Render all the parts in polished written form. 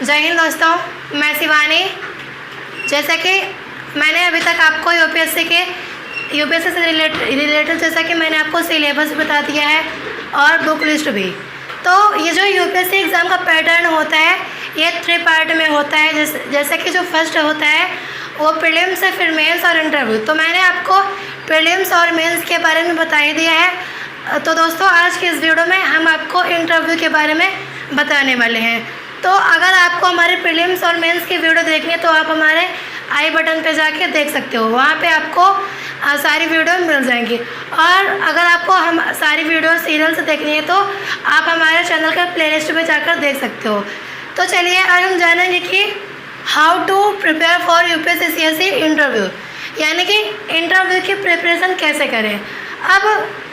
जय हिंद दोस्तों, मैं शिवानी। जैसा कि मैंने अभी तक आपको यूपीएससी से रिलेटेड जैसा कि मैंने आपको सिलेबस बता दिया है और बुक लिस्ट भी। तो ये जो यूपीएससी एग्ज़ाम का पैटर्न होता है ये 3 पार्ट में होता है। जैसा कि जो फर्स्ट होता है वो प्रीलिम्स है, फिर मेंस और इंटरव्यू। तो मैंने आपको प्रीलिम्स और मेंस के बारे में बता ही दिया है। तो दोस्तों आज के इस वीडियो में हम आपको इंटरव्यू के बारे में बताने वाले हैं। तो अगर आपको हमारे प्रीलिम्स और मेंस की वीडियो देखनी है तो आप हमारे आई बटन पे जाके देख सकते हो, वहाँ पे आपको सारी वीडियो मिल जाएंगी। और अगर आपको हम सारी वीडियो सीरियल से देखनी है तो आप हमारे चैनल के प्लेलिस्ट में जाकर देख सकते हो। तो चलिए आज हम जानेंगे कि how to prepare for UPSC interview, यानी कि इंटरव्यू की प्रिपरेशन कैसे करें। अब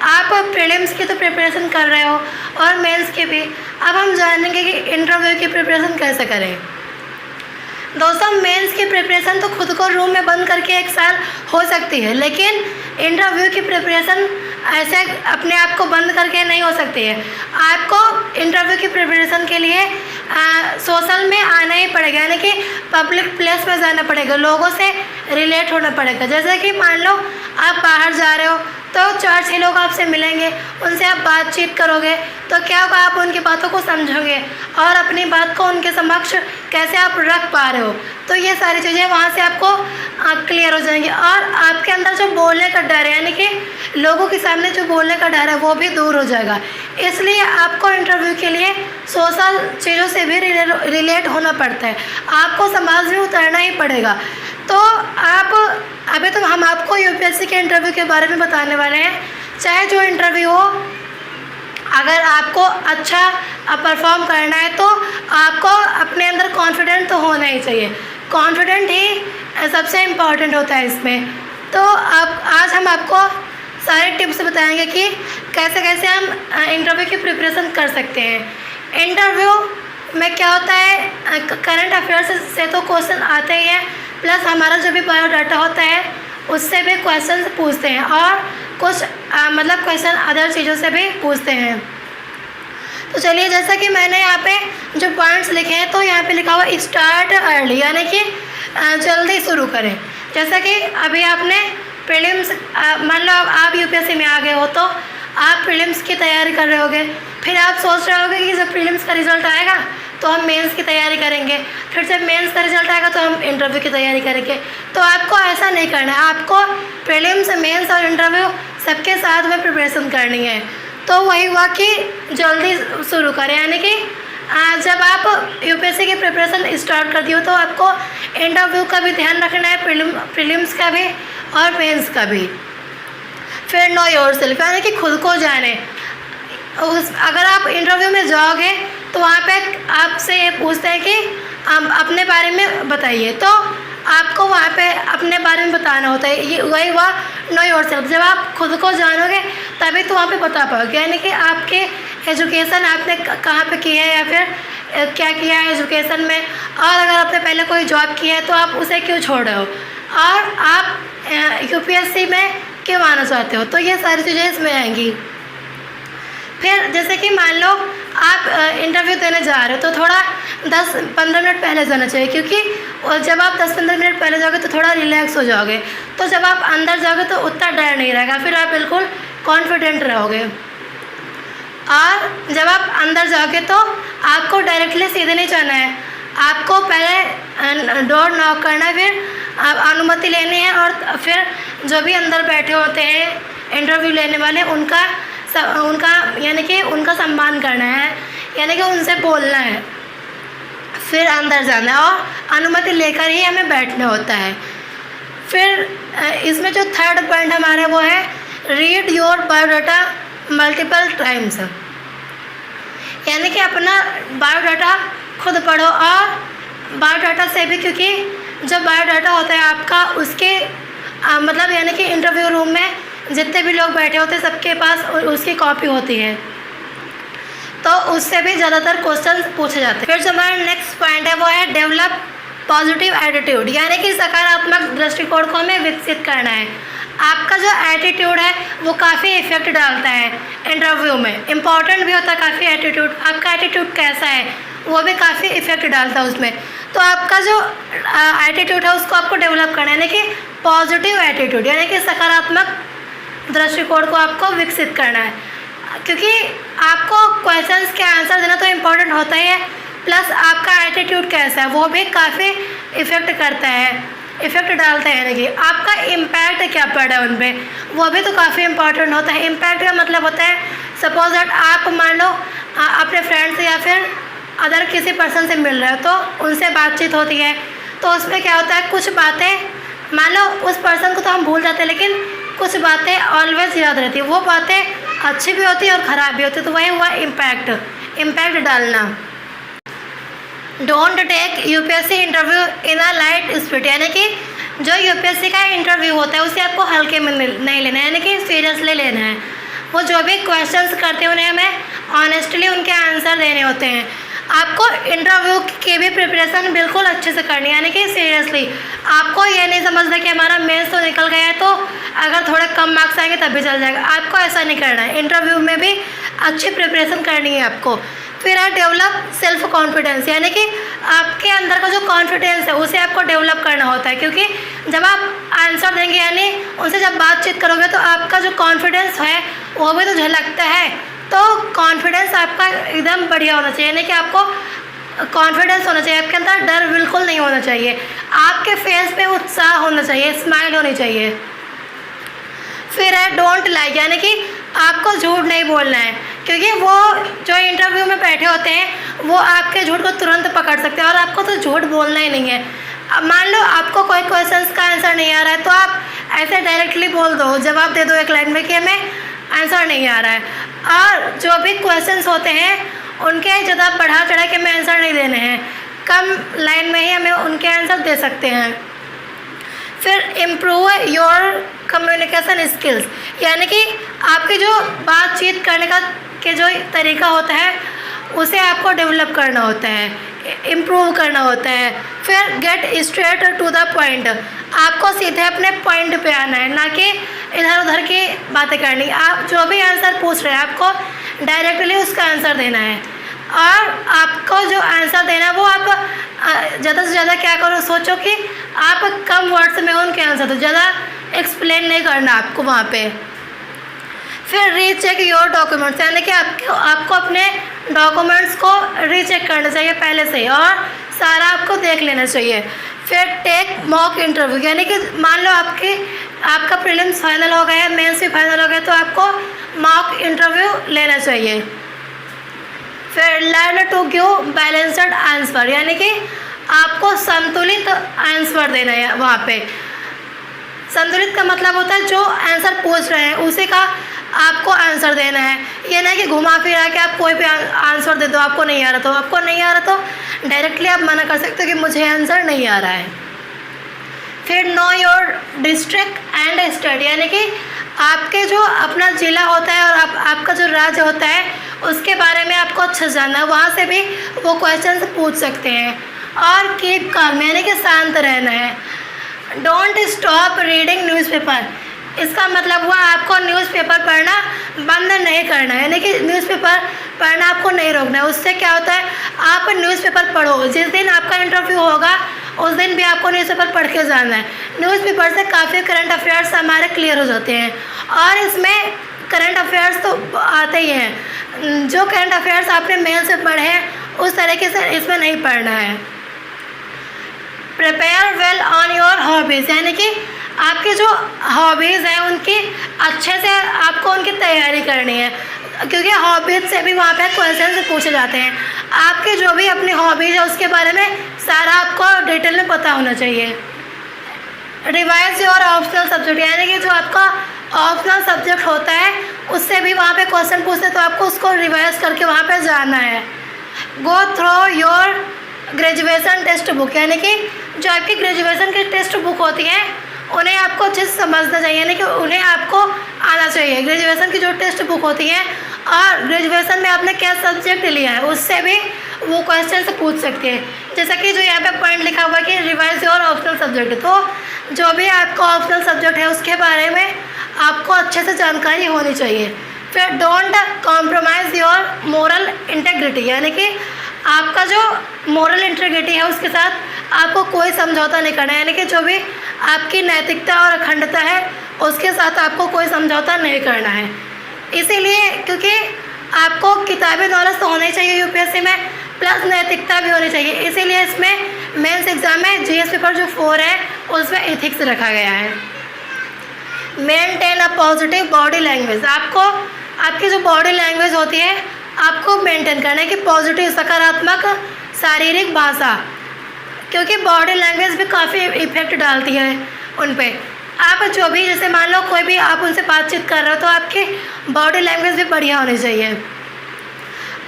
आप प्रीलिम्स की तो प्रिपरेशन कर रहे हो और मेंस की भी। अब हम जानेंगे कि इंटरव्यू की प्रिपरेशन कैसे करें। दोस्तों मेंस की प्रिपरेशन तो खुद को रूम में बंद करके 1 साल हो सकती है, लेकिन इंटरव्यू की प्रिपरेशन ऐसे अपने आप को बंद करके नहीं हो सकती है। आपको इंटरव्यू की प्रिपरेशन के लिए सोशल में आना ही पड़ेगा, यानी कि पब्लिक प्लेस में जाना पड़ेगा, लोगों से रिलेट होना पड़ेगा। जैसे कि मान लो आप बाहर जा रहे हो तो 4-6 लोग आपसे मिलेंगे, उनसे आप बातचीत करोगे तो क्या होगा, आप उनकी बातों को समझोगे और अपनी बात को उनके समक्ष कैसे आप रख पा रहे हो। तो ये सारी चीज़ें वहाँ से आपको क्लियर हो जाएंगी और आपके अंदर जो बोलने का डर है, यानी कि लोगों के सामने जो बोलने का डर है वो भी दूर हो जाएगा। इसलिए आपको इंटरव्यू के लिए सोशल चीज़ों से भी रिलेट होना पड़ता है, आपको समाज में उतरना ही पड़ेगा। तो आप अभी तो हम आपको यूपीएससी के इंटरव्यू के बारे में बताने वाले हैं। चाहे जो इंटरव्यू हो, अगर आपको अच्छा परफॉर्म करना है तो आपको अपने अंदर कॉन्फिडेंट तो होना ही चाहिए। कॉन्फिडेंट ही सबसे इम्पॉर्टेंट होता है इसमें। तो आज हम आपको सारे टिप्स बताएंगे कि कैसे कैसे हम इंटरव्यू की प्रिपरेशन कर सकते हैं। इंटरव्यू में क्या होता है, करंट अफेयर्स से तो क्वेश्चन आते ही हैं, प्लस हमारा जो भी बायोडाटा होता है उससे भी क्वेश्चन पूछते हैं और कुछ मतलब क्वेश्चन अदर चीज़ों से भी पूछते हैं। तो चलिए, जैसा कि मैंने यहाँ पे जो पॉइंट्स लिखे हैं तो यहाँ पे लिखा हुआ स्टार्ट अर्ली, यानी कि जल्दी शुरू करें। जैसा कि अभी आपने प्रीलिम्स मान लो आप यूपीएससी में आ गए हो तो आप प्रीलिम्स की तैयारी कर रहे होगे, फिर आप सोच रहे होगे कि जब प्रीलिम्स का रिज़ल्ट आएगा तो हम मेंस की तैयारी करेंगे, फिर जब मेंस का रिजल्ट आएगा तो हम इंटरव्यू की तैयारी करेंगे। तो आपको ऐसा नहीं करना है, आपको प्रीलिम्स, मेंस और इंटरव्यू सबके साथ में प्रिपरेशन करनी है। तो वही हुआ कि जल्दी शुरू करें, यानी कि जब आप यूपीएससी की प्रिपरेशन स्टार्ट कर दी हो तो आपको इंटरव्यू का भी ध्यान रखना है, प्रीलिम्स का भी और मेंस का भी। फिर नो योरसेल्फ, यानी कि खुद को जाने। अगर आप इंटरव्यू में जाओगे तो वहाँ पे आपसे ये पूछते हैं कि आप अपने बारे में बताइए, तो आपको वहाँ पे अपने बारे में बताना होता है। ये वही हुआ नो योरसेल्फ। जब आप खुद को जानोगे तभी तो वहाँ पे बता पाओगे, यानी कि आपके एजुकेशन आपने कहाँ पे की है या फिर क्या किया है एजुकेशन में, और अगर आपने पहले कोई जॉब की है तो आप उसे क्यों छोड़ रहे हो, और आप यूपीएससी में क्यों आना चाहते हो। तो ये सारी चीज़ें इसमें आएंगी। फिर जैसे कि मान लो आप इंटरव्यू देने जा रहे हो तो थोड़ा 10-15 मिनट पहले जाना चाहिए, क्योंकि जब आप 10-15 मिनट पहले जाओगे तो थोड़ा रिलैक्स हो जाओगे। तो जब आप अंदर जाओगे तो उतना डर नहीं रहेगा, फिर आप बिल्कुल कॉन्फिडेंट रहोगे। और जब आप अंदर जाओगे तो आपको डायरेक्टली सीधे नहीं जाना है, आपको पहले डोर नॉक करना है, फिर अनुमति लेनी है और फिर जो भी अंदर बैठे होते हैं इंटरव्यू लेने वाले उनका यानी कि उनका सम्मान करना है, यानी कि उनसे बोलना है, फिर अंदर जाना है और अनुमति लेकर ही हमें बैठना होता है। फिर इसमें जो थर्ड पॉइंट हमारा वो है read your biodata multiple times, यानी कि अपना बायोडाटा खुद पढ़ो। और बायोडाटा से भी, क्योंकि जो बायोडाटा होता है आपका उसके मतलब यानी कि इंटरव्यू रूम में जितने भी लोग बैठे होते हैं सबके पास उसकी कॉपी होती है, तो उससे भी ज़्यादातर क्वेश्चन पूछे जाते हैं। फिर जो हमारा नेक्स्ट पॉइंट है वो है डेवलप पॉजिटिव एटीट्यूड, यानी कि सकारात्मक दृष्टिकोण को हमें विकसित करना है। आपका जो एटीट्यूड है वो काफ़ी इफेक्ट डालता है इंटरव्यू में, इम्पॉर्टेंट भी होता है काफ़ी एटीट्यूड। आपका एटीट्यूड कैसा है वो भी काफ़ी इफ़ेक्ट डालता है उसमें। तो आपका जो एटीट्यूड है उसको आपको डेवलप करना है, यानी कि पॉजिटिव एटीट्यूड, यानी कि सकारात्मक दृष्टिकोण को आपको विकसित करना है, क्योंकि आपको क्वेश्चंस के आंसर देना तो इम्पोर्टेंट होता ही है, प्लस आपका एटीट्यूड कैसा है वो भी काफ़ी इफ़ेक्ट करता है, इफ़ेक्ट डालता है, यानी कि आपका इम्पैक्ट क्या पड़ा है उन पर, वो भी तो काफ़ी इम्पोर्टेंट होता है। इम्पैक्ट का मतलब होता है, सपोज दैट आप मान लो अपने फ्रेंड से या फिर अदर किसी पर्सन से मिल रहे हो, तो उनसे बातचीत होती है, तो उसमें क्या होता है, कुछ बातें मान लो उस पर्सन को तो हम भूल जाते हैं, लेकिन कुछ बातें ऑलवेज याद रहती है, वो बातें अच्छी भी होती है और ख़राब भी होती है। तो वही हुआ इम्पैक्ट डालना। Don't take UPSC interview in a light spirit, यानी कि जो यूपीएससी का इंटरव्यू होता है उसे आपको हल्के में नहीं लेना है, यानी कि सीरियसली लेना है। वो जो भी क्वेश्चंस करते हैं उन्हें हमें ऑनेस्टली उनके आंसर देने होते हैं। आपको इंटरव्यू की भी प्रिपरेशन बिल्कुल अच्छे से करनी है, यानी कि सीरियसली। आपको ये नहीं समझना कि हमारा मेंस तो निकल गया है तो अगर थोड़े कम मार्क्स आएंगे तब भी चल जाएगा, आपको ऐसा नहीं करना है। इंटरव्यू में भी अच्छी प्रिपरेशन करनी है आपको। फिर है डेवलप सेल्फ कॉन्फिडेंस, यानी कि आपके अंदर का जो कॉन्फिडेंस है उसे आपको डेवलप करना होता है, क्योंकि जब आप आंसर देंगे यानी उनसे जब बातचीत करोगे तो आपका जो कॉन्फिडेंस है वो भी तो झलकता है। तो कॉन्फिडेंस आपका एकदम बढ़िया होना चाहिए, यानी कि आपको कॉन्फिडेंस होना चाहिए, आपके अंदर डर बिल्कुल नहीं होना चाहिए, आपके फेस पे उत्साह होना चाहिए, स्माइल होनी चाहिए। फिर है डोंट लाई, यानी कि आपको झूठ नहीं बोलना है, क्योंकि वो जो इंटरव्यू में बैठे होते हैं वो आपके झूठ को तुरंत पकड़ सकते हैं और आपको तो झूठ बोलना ही नहीं है। अब मान लो आपको कोई क्वेश्चंस का आंसर नहीं आ रहा है तो आप ऐसे डायरेक्टली बोल दो, जवाब दे दो एक लाइन में कि हमें आंसर नहीं आ रहा है। और जो भी क्वेश्चंस होते हैं उनके ज़्यादा बढ़ा चढ़ा के हमें आंसर नहीं देने हैं, कम लाइन में ही हमें उनके आंसर दे सकते हैं। फिर इम्प्रूव योर कम्युनिकेशन स्किल्स, यानी कि आपकी जो बातचीत करने का के जो तरीका होता है उसे आपको डेवलप करना होता है, इम्प्रूव करना होता है। फिर get straight to the point, आपको सीधे अपने पॉइंट पे आना है, ना कि इधर उधर की बातें करनी। आप जो भी आंसर पूछ रहे हैं आपको डायरेक्टली उसका आंसर देना है, और आपको जो आंसर देना है वो आप ज़्यादा से ज़्यादा क्या करो, सोचो कि आप कम वर्ड्स में उनके आंसर दो, ज़्यादा एक्सप्लेन नहीं करना आपको वहाँ पे। फिर रीचेक योर डॉक्यूमेंट्स, यानी कि आपको अपने डॉक्यूमेंट्स को रीचेक करना चाहिए पहले से ही और सारा आपको देख लेना चाहिए। फिर टेक मॉक इंटरव्यू, यानी कि मान लो आपका प्रीलिम्स फाइनल हो गया है, मेंस भी फाइनल हो गया, तो आपको मॉक इंटरव्यू लेना चाहिए। फिर learn to give balanced answer, यानी कि आपको संतुलित आंसर देना है। वहाँ पे संतुलित का मतलब होता है जो आंसर पूछ रहे हैं उसी का आपको आंसर देना है, ये नहीं कि घुमा फिरा के आप कोई भी आंसर दे दो। आपको नहीं आ रहा तो डायरेक्टली आप मना कर सकते हो कि मुझे आंसर नहीं आ रहा है। फिर know your district and state, यानी कि आपके जो अपना ज़िला होता है और आपका जो राज्य होता है उसके बारे में आपको अच्छा जानना है, वहाँ से भी वो क्वेश्चन पूछ सकते हैं। और कीप काम, यानी कि शांत रहना है। डोंट स्टॉप रीडिंग न्यूज़पेपर, इसका मतलब हुआ आपको न्यूज़पेपर पढ़ना बंद नहीं करना है, यानी कि न्यूज़पेपर पढ़ना आपको नहीं रोकना है। उससे क्या होता है, आप न्यूज़पेपर पढ़ो, जिस दिन आपका इंटरव्यू होगा उस दिन भी आपको न्यूज़पेपर पढ़ के जाना है। न्यूज़पेपर से काफ़ी करंट अफेयर्स हमारे क्लियर हो जाते हैं, और इसमें करंट अफेयर्स तो आते ही हैं। जो करंट अफेयर्स आपने मेल से पढ़े हैं उस तरीके से इसमें नहीं पढ़ना है। Prepare well on your hobbies, यानी कि आपकी जो हॉबीज़ हैं उनकी अच्छे से आपको उनकी तैयारी करनी है, क्योंकि हॉबीज़ से भी वहाँ पे क्वेश्चन पूछे जाते हैं। आपकी जो भी अपनी हॉबीज़ है उसके बारे में सारा आपको डिटेल में पता होना चाहिए। रिवाइज योर ऑप्शनल सब्जेक्ट, यानी कि जो आपका ऑप्शनल सब्जेक्ट होता है उससे भी वहाँ पे क्वेश्चन पूछते हैं, तो आपको उसको रिवाइज करके वहाँ पे जाना है। Go through your graduation text book, यानी कि जो आपकी ग्रेजुएशन की टेक्स्ट बुक होती हैं उन्हें आपको अच्छे से समझना चाहिए, यानी कि उन्हें आपको आना चाहिए। ग्रेजुएशन की जो टेक्स्ट बुक होती हैं और ग्रेजुएशन में आपने क्या सब्जेक्ट लिया है उससे भी वो क्वेश्चन से पूछ सकते हैं। जैसा कि जो यहाँ पे पॉइंट लिखा हुआ है कि रिवाइज योर ऑप्शनल सब्जेक्ट, तो जो भी आपका ऑप्शनल सब्जेक्ट है उसके बारे में आपको अच्छे से जानकारी होनी चाहिए। फिर don't compromise your moral integrity, यानी कि आपका जो मोरल इंटीग्रिटी है उसके साथ आपको कोई समझौता नहीं करना है, यानी कि जो भी आपकी नैतिकता और अखंडता है उसके साथ आपको कोई समझौता नहीं करना है। इसीलिए क्योंकि आपको किताबी नॉलेज तो होना ही चाहिए यूपीएससी में, प्लस नैतिकता भी होनी चाहिए, इसीलिए इसमें मेंस एग्ज़ाम में जीएस पेपर जो 4 है उसमें एथिक्स रखा गया है। Maintain a positive body language, आपको आपकी जो बॉडी लैंग्वेज होती है आपको मेंटेन करना है कि पॉजिटिव सकारात्मक शारीरिक भाषा, क्योंकि बॉडी लैंग्वेज भी काफ़ी इफेक्ट डालती है उन पे। आप जो भी जैसे मान लो कोई भी आप उनसे बातचीत कर रहे हो तो आपकी बॉडी लैंग्वेज भी बढ़िया होनी चाहिए।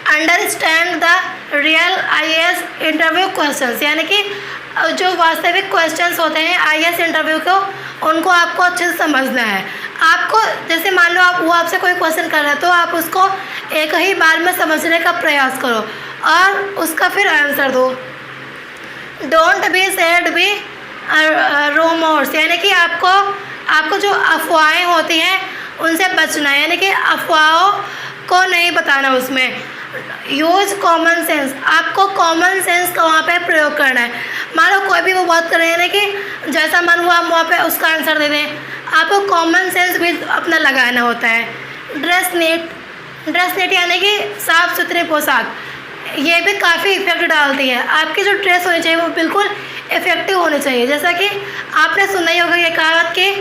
Understand the real IAS interview questions, यानी कि जो वास्तविक क्वेश्चंस होते हैं आईएएस इंटरव्यू को उनको आपको अच्छे से समझना है। आपको जैसे मान लो वो आपसे कोई क्वेश्चन कर रहा है तो आप उसको एक ही बार में समझने का प्रयास करो और उसका फिर आंसर दो। Don't be sad be rumours, यानी कि आपको जो अफवाहें होती हैं उनसे बचना है, यानी कि अफवाहों को नहीं बताना उसमें। यूज कॉमन सेंस, आपको कॉमन सेंस का वहाँ पे प्रयोग करना है। मान लो कोई भी वो बात कर रहे हैं ना कि जैसा मन हुआ हम वहाँ पे उसका आंसर दे दें, आपको कॉमन सेंस भी अपना लगाना होता है। ड्रेस नीट यानी कि साफ़ सुथरी पोशाक, ये भी काफ़ी इफेक्ट डालती है। आपकी जो ड्रेस होनी चाहिए वो बिल्कुल इफेक्टिव होनी चाहिए। जैसा कि आपने सुना ही होगा ये कहावत कि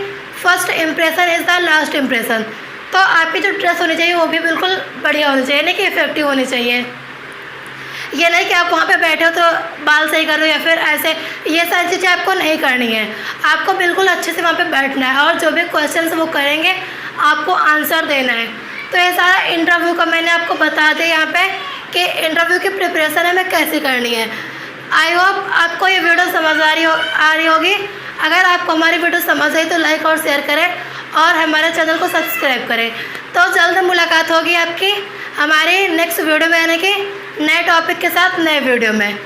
first impression is the last impression, तो आपकी जो ड्रेस होनी चाहिए वो भी बिल्कुल बढ़िया होनी चाहिए, नहीं कि इफेक्टिव होनी चाहिए। ये नहीं कि आप वहाँ पे बैठे हो तो बाल सही करो या फिर ऐसे, ये सारी चीज़ें आपको नहीं करनी है। आपको बिल्कुल अच्छे से वहाँ पे बैठना है और जो भी क्वेश्चंस वो करेंगे आपको आंसर देना है। तो ये सारा इंटरव्यू का मैंने आपको बता दिया यहाँ पे कि इंटरव्यू की प्रिपरेशन हमें कैसे करनी है। आई होप आपको ये वीडियो समझ आ रही होगी। अगर आपको हमारी वीडियो समझ आई तो लाइक और शेयर करें और हमारे चैनल को सब्सक्राइब करें। तो जल्द मुलाकात होगी आपकी हमारी नेक्स्ट वीडियो में, यानी कि नए टॉपिक के साथ नए वीडियो में।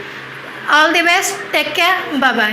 All the best, take care, bye bye.